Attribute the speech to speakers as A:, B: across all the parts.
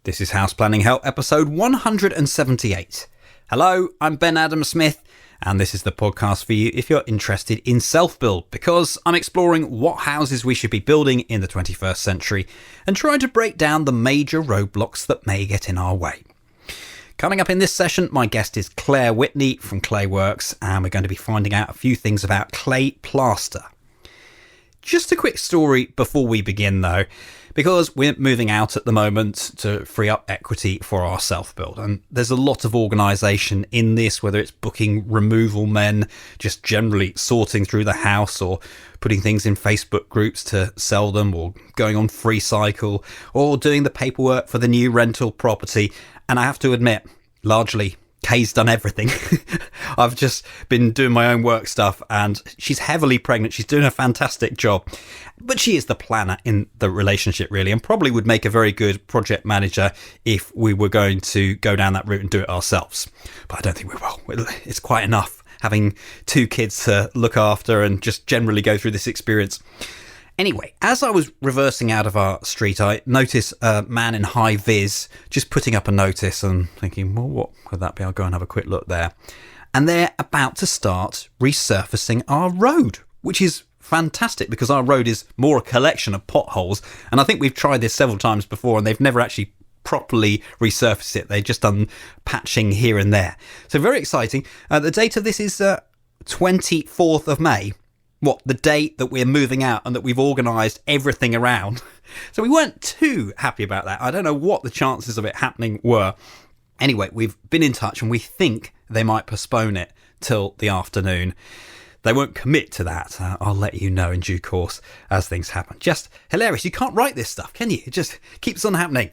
A: This is House Planning Help, episode 178. Hello, I'm Ben Adam Smith, and this is the podcast for you if you're interested in self-build, because I'm exploring what houses we should be building in the 21st century and trying to break down the major roadblocks that may get in our way. Coming up in this session, my guest is Clare Whitney from Clayworks, and we're going to be finding out a few things about clay plaster. Just a quick story before we begin though, because we're moving out at the moment to free up equity for our self-build. And there's a lot of organisation in this, whether it's booking removal men, just generally sorting through the house, or putting things in Facebook groups to sell them, or going on Free Cycle, or doing the paperwork for the new rental property. And I have to admit, largely, Kay's done everything. I've just been doing my own work stuff, and she's heavily pregnant. She's doing a fantastic job, but she is the planner in the relationship, really, and probably would make a very good project manager if we were going to go down that route and do it ourselves. But I don't think we will. It's quite enough having two kids to look after and just generally go through this experience. Anyway, as I was reversing out of our street, I noticed a man in high vis just putting up a notice and thinking, well, what could that be? I'll go and have a quick look there. And they're about to start resurfacing our road, which is fantastic because our road is more a collection of potholes. And I think we've tried this several times before and they've never actually properly resurfaced it. They've just done patching here and there. So very exciting. The date of this is 24th of May. What, the date that we're moving out and that we've organised everything around. So we weren't too happy about that. I don't know what the chances of it happening were. Anyway, we've been in touch and we think they might postpone it till the afternoon. They won't commit to that. I'll let you know in due course as things happen. Just hilarious. You can't write this stuff, can you? It just keeps on happening.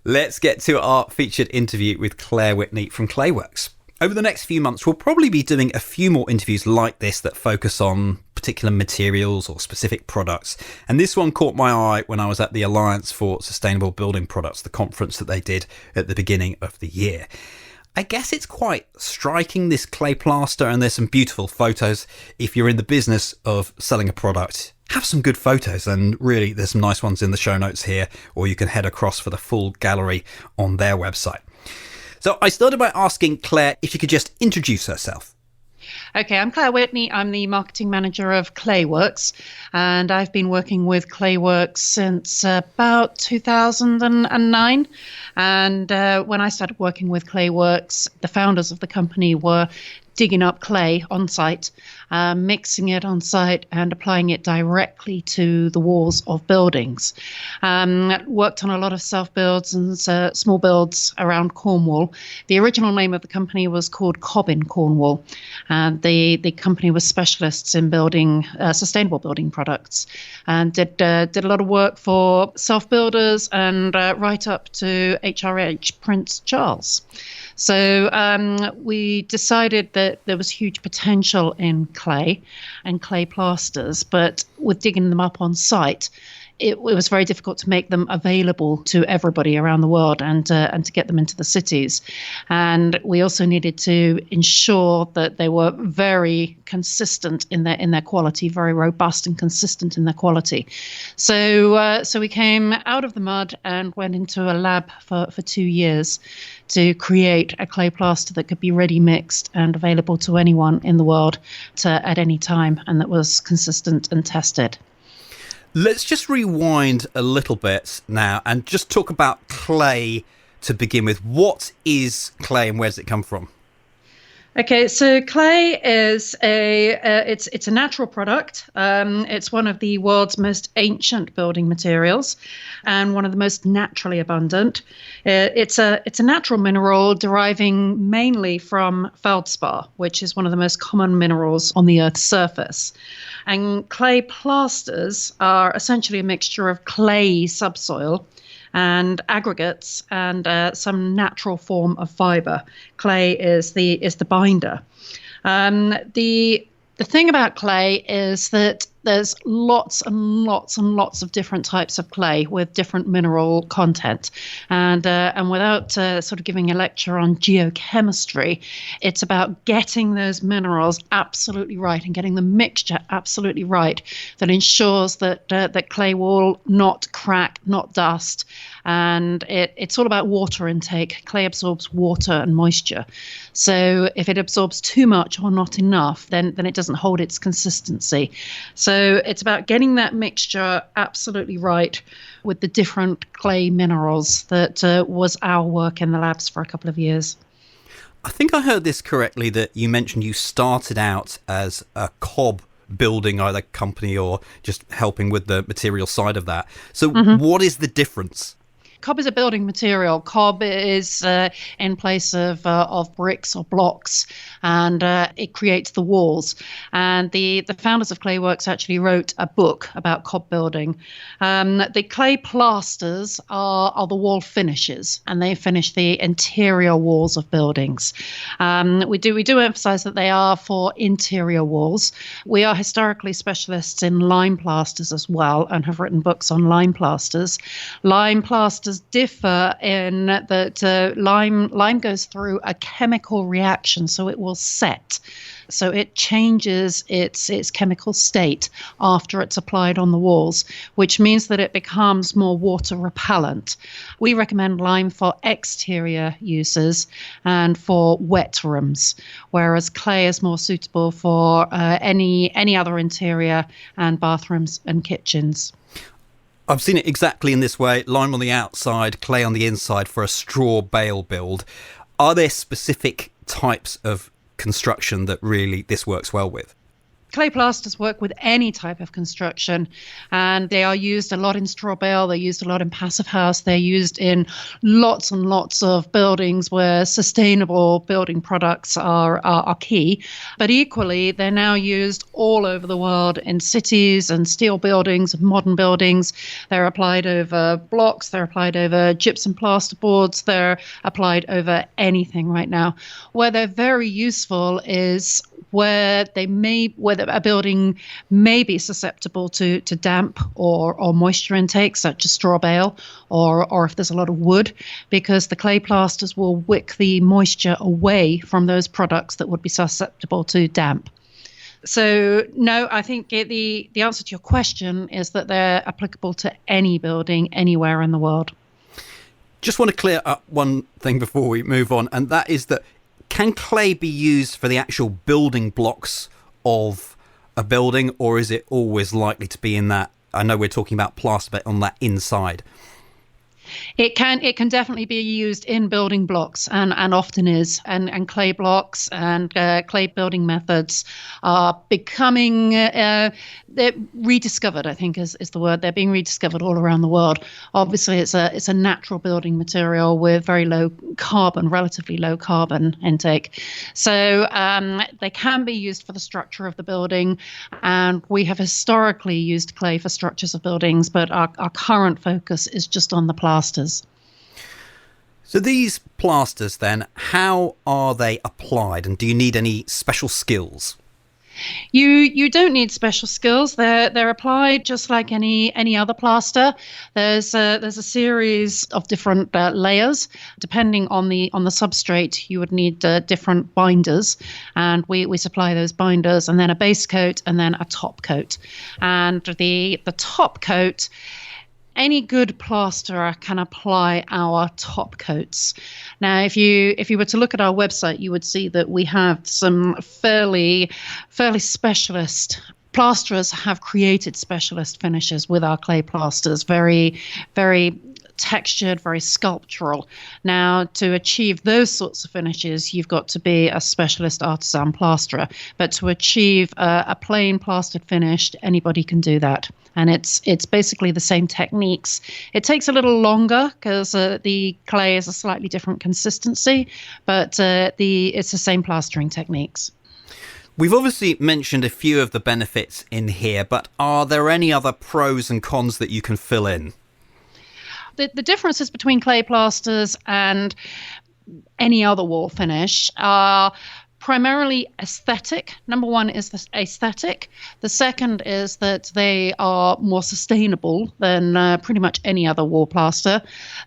A: Let's get to our featured interview with Clare Whitney from Clayworks. Over the next few months, we'll probably be doing a few more interviews like this that focus on particular materials or specific products. And this one caught my eye when I was at the Alliance for Sustainable Building Products, the conference that they did at the beginning of the year. I guess it's quite striking, this clay plaster, and there's some beautiful photos. If you're in the business of selling a product, have some good photos, and really there's some nice ones in the show notes here, or you can head across for the full gallery on their website. So I started by asking Clare if she could just introduce herself.
B: Okay, I'm Clare Whitney. I'm the marketing manager of Clayworks, and I've been working with Clayworks since about 2009. And when I started working with Clayworks, the founders of the company were digging up clay on site, mixing it on site and applying it directly to the walls of buildings. Worked on a lot of self-builds and small builds around Cornwall. The original name of the company was called Cobb in Cornwall. The company was specialists in building sustainable building products, and did a lot of work for self-builders and right up to HRH Prince Charles. So we decided that there was huge potential in clay and clay plasters, but with digging them up on site, it was very difficult to make them available to everybody around the world and to get them into the cities. And we also needed to ensure that they were very consistent in their quality, very robust and consistent in their quality. So we came out of the mud and went into a lab for 2 years to create a clay plaster that could be ready mixed and available to anyone in the world at any time, and that was consistent and tested.
A: Let's just rewind a little bit now and just talk about clay to begin with. What is clay and where does it come from?
B: Okay, so clay is it's a natural product. It's one of the world's most ancient building materials and one of the most naturally abundant. It's a natural mineral deriving mainly from feldspar, which is one of the most common minerals on the Earth's surface. And clay plasters are essentially a mixture of clay subsoil and aggregates and some natural form of fiber. Clay is the binder. The thing about clay is that There's lots and lots and lots of different types of clay with different mineral content. And without sort of giving a lecture on geochemistry, it's about getting those minerals absolutely right and getting the mixture absolutely right that ensures that clay will not crack, not dust. And it's all about water intake. Clay absorbs water and moisture. So if it absorbs too much or not enough, then it doesn't hold its consistency. So it's about getting that mixture absolutely right with the different clay minerals. That was our work in the labs for a couple of years.
A: I think I heard this correctly, that you mentioned you started out as a cob building either company or just helping with the material side of that. So what is the difference?
B: Cob is a building material. Cob is in place of bricks or blocks, and it creates the walls. And the founders of Clayworks actually wrote a book about cob building. The clay plasters are the wall finishes, and they finish the interior walls of buildings. We do emphasize that they are for interior walls. We are historically specialists in lime plasters as well, and have written books on lime plasters. Lime plasters differ in that lime goes through a chemical reaction, so it will set. So it changes its chemical state after it's applied on the walls, which means that it becomes more water repellent. We recommend lime for exterior uses and for wet rooms, whereas clay is more suitable for any other interior and bathrooms and kitchens.
A: I've seen it exactly in this way: lime on the outside, clay on the inside for a straw bale build. Are there specific types of construction that really this works well with?
B: Clay plasters work with any type of construction, and they are used a lot in straw bale. They're used a lot in passive house. They're used in lots and lots of buildings where sustainable building products are key. But equally, they're now used all over the world in cities and steel buildings and modern buildings. They're applied over blocks. They're applied over gypsum plasterboards. They're applied over anything right now. Where they're very useful is where a building may be susceptible to damp or moisture intake, such as straw bale, or if there's a lot of wood, because the clay plasters will wick the moisture away from those products that would be susceptible to damp. So, no, I think the answer to your question is that they're applicable to any building anywhere in the world.
A: Just want to clear up one thing before we move on, and that is that can clay be used for the actual building blocks of a building, or is it always likely to be in that, I know we're talking about plaster, but on that inside?
B: It can definitely be used in building blocks, and often is. And clay blocks and clay building methods are becoming they're rediscovered, I think is the word. They're being rediscovered all around the world. Obviously, it's a natural building material with very relatively low carbon intake. So they can be used for the structure of the building, and we have historically used clay for structures of buildings, but our current focus is just on the plasters.
A: So these plasters then, how are they applied, and do you need any special skills?
B: You don't need special skills. They're applied just like any other plaster. There's a series of different layers. Depending on the substrate, you would need different binders, and we supply those binders, and then a base coat, and then a top coat. And the top coat, any good plasterer can apply our top coats. Now, if you were to look at our website, you would see that we have some fairly specialist plasterers have created specialist finishes with our clay plasters, very, very textured, very sculptural. Now, to achieve those sorts of finishes, you've got to be a specialist artisan plasterer. But to achieve a plain plastered finish, anybody can do that. And it's basically the same techniques. It takes a little longer because the clay is a slightly different consistency, but it's the same plastering techniques.
A: We've obviously mentioned a few of the benefits in here, but are there any other pros and cons that you can fill in?
B: The differences between clay plasters and any other wall finish are primarily aesthetic. Number one is the aesthetic. The second is that they are more sustainable than pretty much any other wall plaster.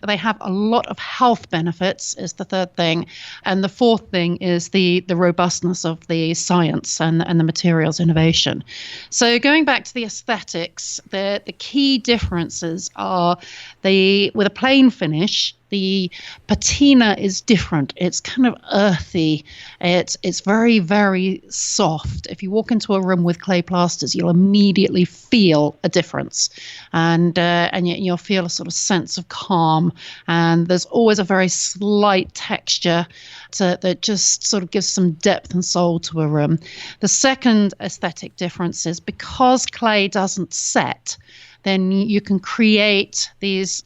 B: They have a lot of health benefits is the third thing. And the fourth thing is the robustness of the science and the materials innovation. So going back to the aesthetics, the key differences are with a plain finish, the patina is different. It's kind of earthy. It's very, very soft. If you walk into a room with clay plasters, you'll immediately feel a difference, and you'll feel a sort of sense of calm. And there's always a very slight texture that just sort of gives some depth and soul to a room. The second aesthetic difference is because clay doesn't set, then you can create these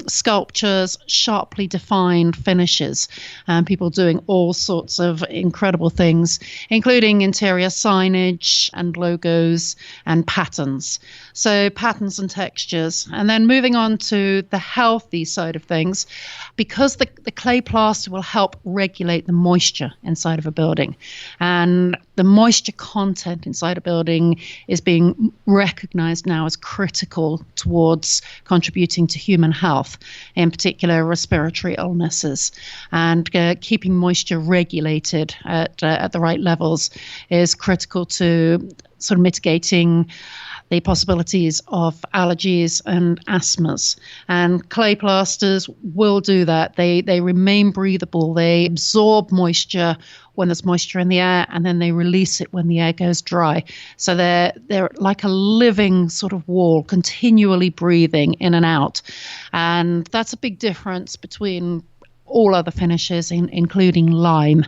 B: sculptures, sharply defined finishes, and people doing all sorts of incredible things, including interior signage and logos and patterns. So patterns and textures. And then moving on to the healthy side of things, because the clay plaster will help regulate the moisture inside of a building. And the moisture content inside a building is being recognized now as critical towards contributing to human health, in particular respiratory illnesses. And keeping moisture regulated at the right levels is critical to sort of mitigating the possibilities of allergies and asthmas. And clay plasters will do that. They remain breathable. They absorb moisture when there's moisture in the air, and then they release it when the air goes dry. So they're like a living sort of wall, continually breathing in and out. And that's a big difference between all other finishes, including lime.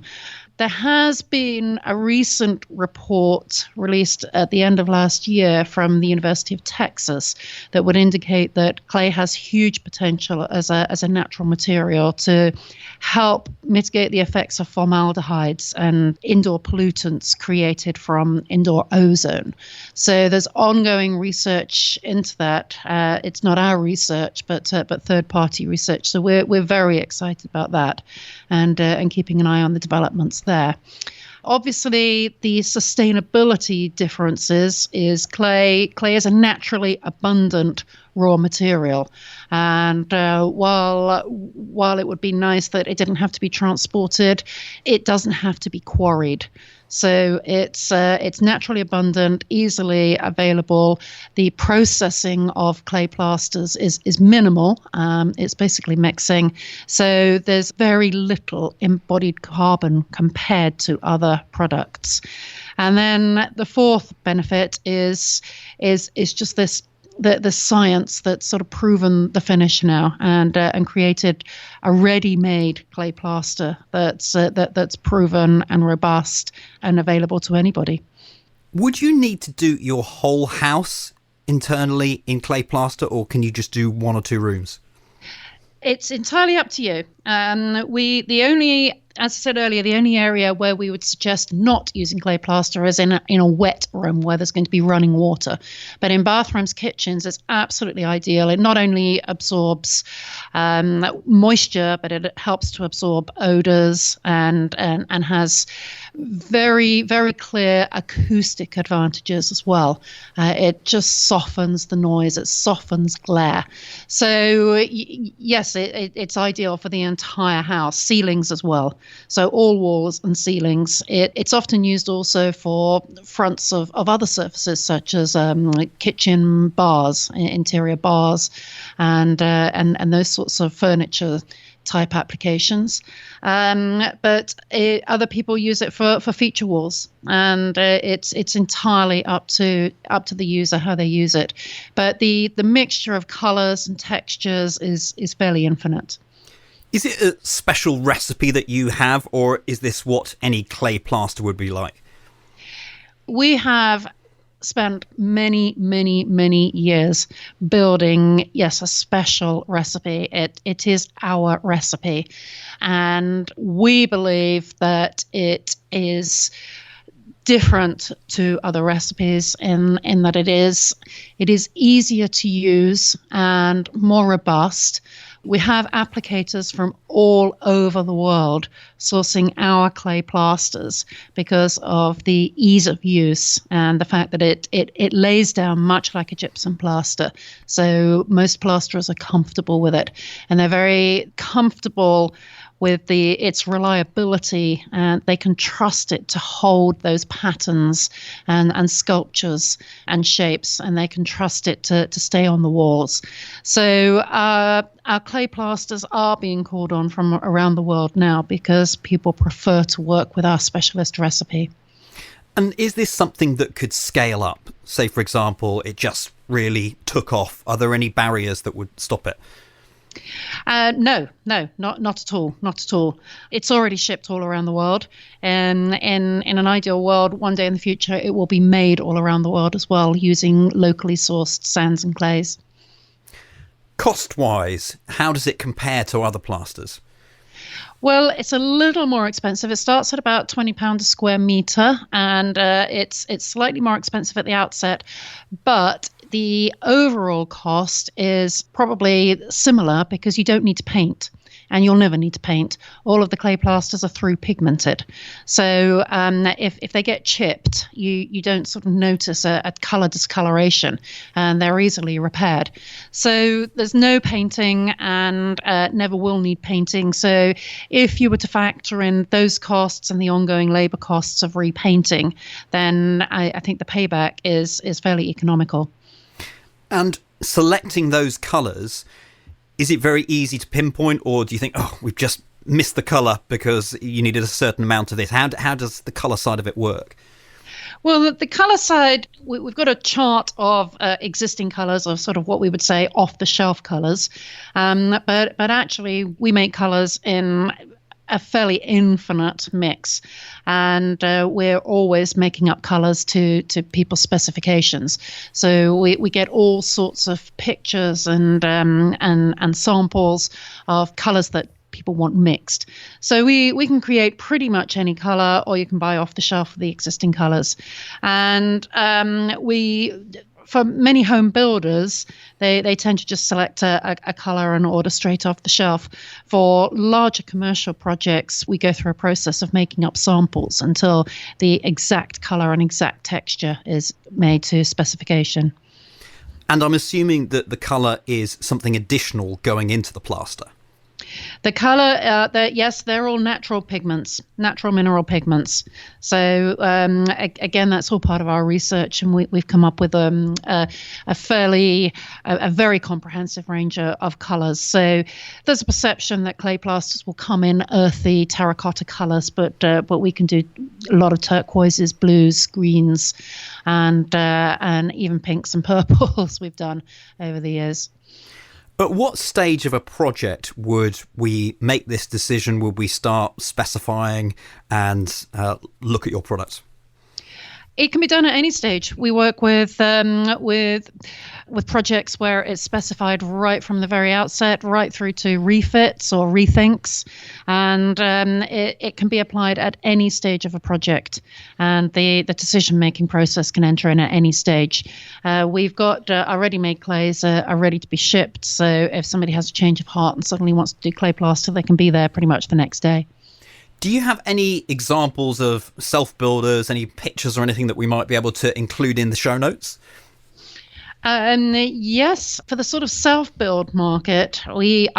B: There has been a recent report released at the end of last year from the University of Texas that would indicate that clay has huge potential as a natural material to help mitigate the effects of formaldehydes and indoor pollutants created from indoor ozone. So there's ongoing research into that. It's not our research, but third-party research. So we're very excited about that, and keeping an eye on the developments there. Obviously, the sustainability differences is clay is a naturally abundant raw material, and while it would be nice that it didn't have to be transported, it doesn't have to be quarried. So it's naturally abundant, easily available. The processing of clay plasters is minimal. It's basically mixing. So there's very little embodied carbon compared to other products. And then the fourth benefit is just this. The science that's sort of proven the finish now, and created a ready-made clay plaster that's proven and robust and available to anybody.
A: Would you need to do your whole house internally in clay plaster, or can you just do one or two rooms?
B: It's entirely up to you. As I said earlier, the only area where we would suggest not using clay plaster is in a wet room where there's going to be running water. But in bathrooms, kitchens, it's absolutely ideal. It not only absorbs moisture, but it helps to absorb odors and has very, very clear acoustic advantages as well. It just softens the noise. It softens glare. So yes, it's ideal for the entire house, ceilings as well. So all walls and ceilings. It's often used also for fronts of other surfaces, such as kitchen bars, interior bars, and those sorts of furniture type applications. But other people use it for feature walls, and it's entirely up to the user how they use it. But the mixture of colors and textures is fairly infinite.
A: Is it a special recipe that you have, or is this what any clay plaster would be like?
B: We have spent many, many, many years building, a special recipe. It is our recipe. And we believe that it is different to other recipes in that it is easier to use and more robust. We have applicators from all over the world sourcing our clay plasters because of the ease of use and the fact that it lays down much like a gypsum plaster. So most plasterers are comfortable with it, and they're very comfortable with its reliability, and they can trust it to hold those patterns and sculptures and shapes, and they can trust it to stay on the walls. So our clay plasters are being called on from around the world now because people prefer to work with our specialist recipe.
A: And is this something that could scale up? Say, for example, it just really took off. Are there any barriers that would stop it?
B: No, not at all. Not at all. It's already shipped all around the world. And in an ideal world, one day in the future, it will be made all around the world as well, using locally sourced sands and clays.
A: Cost-wise, how does it compare to other plasters?
B: Well, it's a little more expensive. It starts at about £20 a square metre, and it's slightly more expensive at the outset, but the overall cost is probably similar because you don't need to paint, and you'll never need to paint. All of the clay plasters are through pigmented. So if they get chipped, you don't sort of notice a colour discoloration, and they're easily repaired. So there's no painting and never will need painting. So if you were to factor in those costs and the ongoing labour costs of repainting, then I think the payback is fairly economical.
A: And selecting those colours, is it very easy to pinpoint, or do you think, we've just missed the colour because you needed a certain amount of this? How does the colour side of it work?
B: Well, the colour side, we've got a chart of existing colours, of sort of what we would say off-the-shelf colours. But actually, we make colours in a fairly infinite mix, and we're always making up colours to people's specifications. So we get all sorts of pictures and samples of colours that people want mixed. So we can create pretty much any colour, or you can buy off the shelf the existing colours. And for many home builders, they tend to just select a colour and order straight off the shelf. For larger commercial projects, we go through a process of making up samples until the exact colour and exact texture is made to specification.
A: And I'm assuming that the colour is something additional going into the plaster.
B: The colour, yes, they're all natural pigments, natural mineral pigments. So again, that's all part of our research, and we've come up with a very comprehensive range of colours. So there's a perception that clay plasters will come in earthy terracotta colours, but we can do a lot of turquoises, blues, greens, and even pinks and purples we've done over the years.
A: At what stage of a project would we make this decision? Would we start specifying and look at your products?
B: It can be done at any stage. We work with projects where it's specified right from the very outset, right through to refits or rethinks, and it can be applied at any stage of a project. And the decision-making process can enter in at any stage. We've got our ready-made clays are ready to be shipped. So if somebody has a change of heart and suddenly wants to do clay plaster, they can be there pretty much the next day.
A: Do you have any examples of self-builders, any pictures or anything that we might be able to include in the show notes?
B: Yes, for the sort of self-build market, we've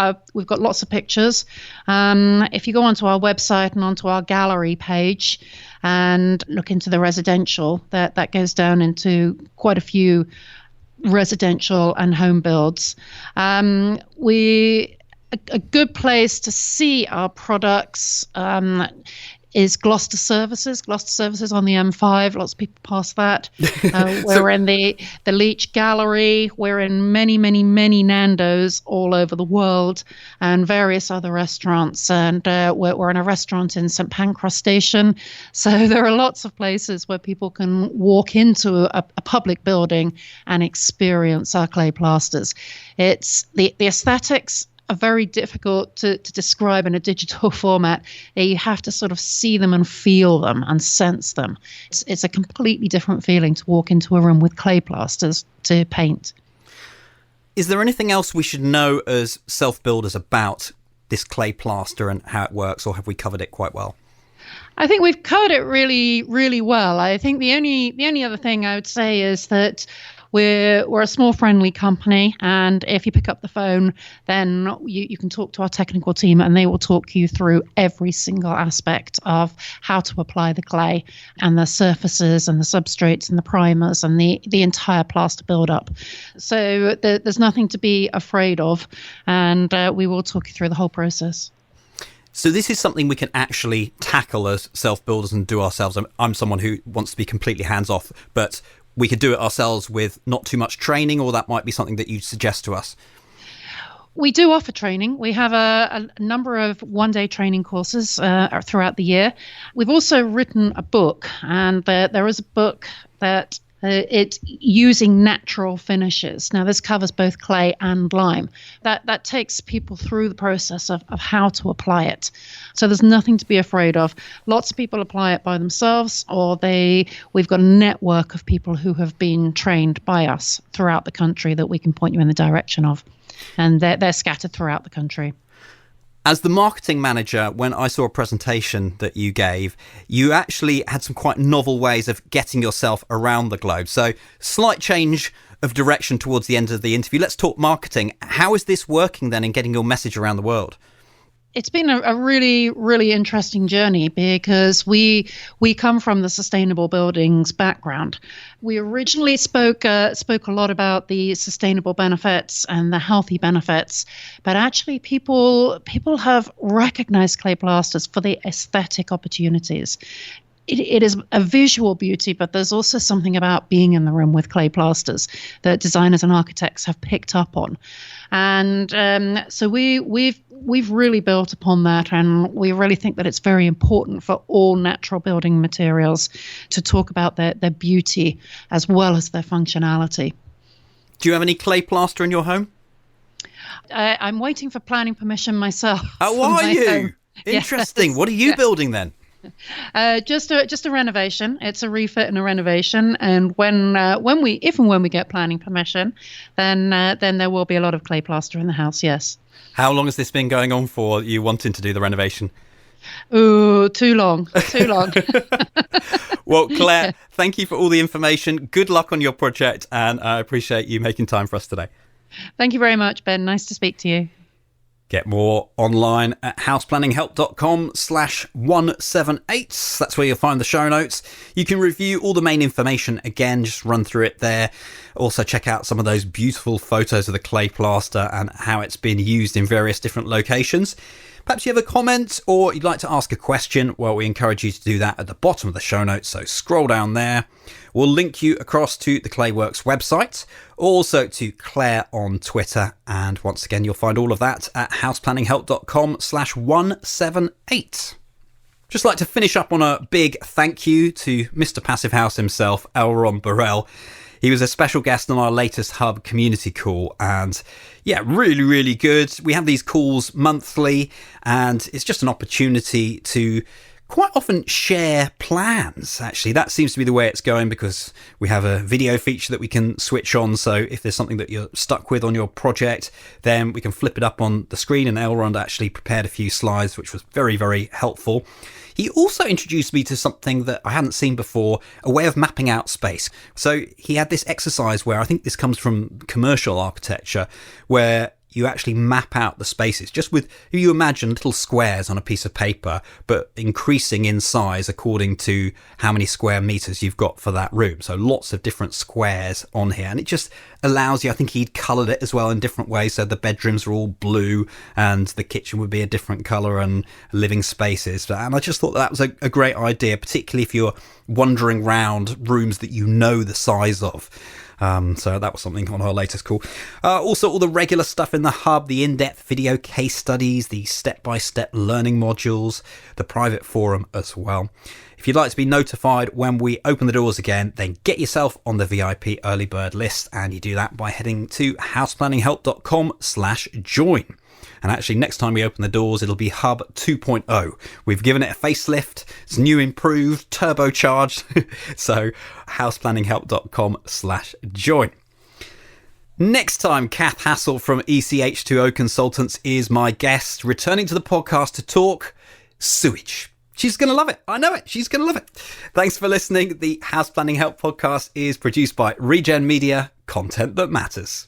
B: got lots of pictures. If you go onto our website and onto our gallery page and look into the residential, that goes down into quite a few residential and home builds. A good place to see our products is Gloucester Services. Gloucester Services on the M5. Lots of people pass that. We're in the Leach Gallery. We're in many, many, many Nando's all over the world, and various other restaurants. And we're in a restaurant in St Pancras Station. So there are lots of places where people can walk into a public building and experience our clay plasters. It's the aesthetics are very difficult to describe in a digital format. You have to sort of see them and feel them and sense them. It's a completely different feeling to walk into a room with clay plasters to paint.
A: Is there anything else we should know as self-builders about this clay plaster and how it works, or have we covered it quite well?
B: I think we've covered it really, really well. I think the only other thing I would say is that we're a small, friendly company, and if you pick up the phone, then you can talk to our technical team, and they will talk you through every single aspect of how to apply the clay and the surfaces and the substrates and the primers and the entire plaster build-up. So there's nothing to be afraid of, and we will talk you through the whole process.
A: So this is something we can actually tackle as self-builders and do ourselves. I'm someone who wants to be completely hands-off, but we could do it ourselves with not too much training, or that might be something that you suggest to us.
B: We do offer training. We have a number of one-day training courses throughout the year. We've also written a book, and there is a book that it's using natural finishes. Now, this covers both clay and lime. That takes people through the process of how to apply it. So there's nothing to be afraid of. Lots of people apply it by themselves, or we've got a network of people who have been trained by us throughout the country that we can point you in the direction of. And they're scattered throughout the country.
A: As the marketing manager, when I saw a presentation that you gave, you actually had some quite novel ways of getting yourself around the globe. So slight change of direction towards the end of the interview. Let's talk marketing. How is this working then in getting your message around the world?
B: It's been a really, really interesting journey because we come from the sustainable buildings background. We originally spoke a lot about the sustainable benefits and the healthy benefits, but actually people have recognized clay plasters for the aesthetic opportunities. It is a visual beauty, but there's also something about being in the room with clay plasters that designers and architects have picked up on. And so we've really built upon that, and we really think that it's very important for all natural building materials to talk about their beauty as well as their functionality.
A: Do you have any clay plaster in your home?
B: I'm waiting for planning permission myself.
A: Oh, are you?
B: Home.
A: Interesting.
B: Yes.
A: What are you building then?
B: Just a renovation. It's a refit and a renovation. And when we get planning permission, then there will be a lot of clay plaster in the house. Yes.
A: How long has this been going on for? You wanting to do the renovation?
B: Ooh, too long.
A: Well, Claire, thank you for all the information. Good luck on your project, and I appreciate you making time for us today.
B: Thank you very much, Ben. Nice to speak to you.
A: Get more online at houseplanninghelp.com/178. That's where you'll find the show notes. You can review all the main information again, just run through it there. Also check out some of those beautiful photos of the clay plaster and how it's been used in various different locations. Perhaps you have a comment or you'd like to ask a question. Well, we encourage you to do that at the bottom of the show notes. So scroll down there. We'll link you across to the Clayworks website, also to Claire on Twitter. And once again, you'll find all of that at houseplanninghelp.com/178. Just like to finish up on a big thank you to Mr. Passive House himself, Elron Burrell. He was a special guest on our latest Hub community call, and yeah, really, really good. We have these calls monthly, and it's just an opportunity to quite often share plans. Actually, that seems to be the way it's going because we have a video feature that we can switch on. So if there's something that you're stuck with on your project, then we can flip it up on the screen, and Elrond actually prepared a few slides, which was very, very helpful. He also introduced me to something that I hadn't seen before, a way of mapping out space. So he had this exercise where I think this comes from commercial architecture, where you actually map out the spaces just with, you imagine little squares on a piece of paper, but increasing in size according to how many square meters you've got for that room. So lots of different squares on here, and it just allows you, I think he'd coloured it as well in different ways. So the bedrooms are all blue and the kitchen would be a different colour and living spaces. And I just thought that was a great idea, particularly if you're wandering around rooms that you know the size of. So that was something on our latest call. Also, all the regular stuff in the hub, the in-depth video case studies, the step-by-step learning modules, the private forum as well. If you'd like to be notified when we open the doors again, then get yourself on the VIP early bird list, and you do that by heading to houseplanninghelp.com/join. And actually, next time we open the doors, it'll be Hub 2.0. We've given it a facelift. It's new, improved, turbocharged. So houseplanninghelp.com/join. Next time, Kath Hassel from ECH2O Consultants is my guest, returning to the podcast to talk sewage. She's going to love it. I know it. She's going to love it. Thanks for listening. The House Planning Help podcast is produced by Regen Media, content that matters.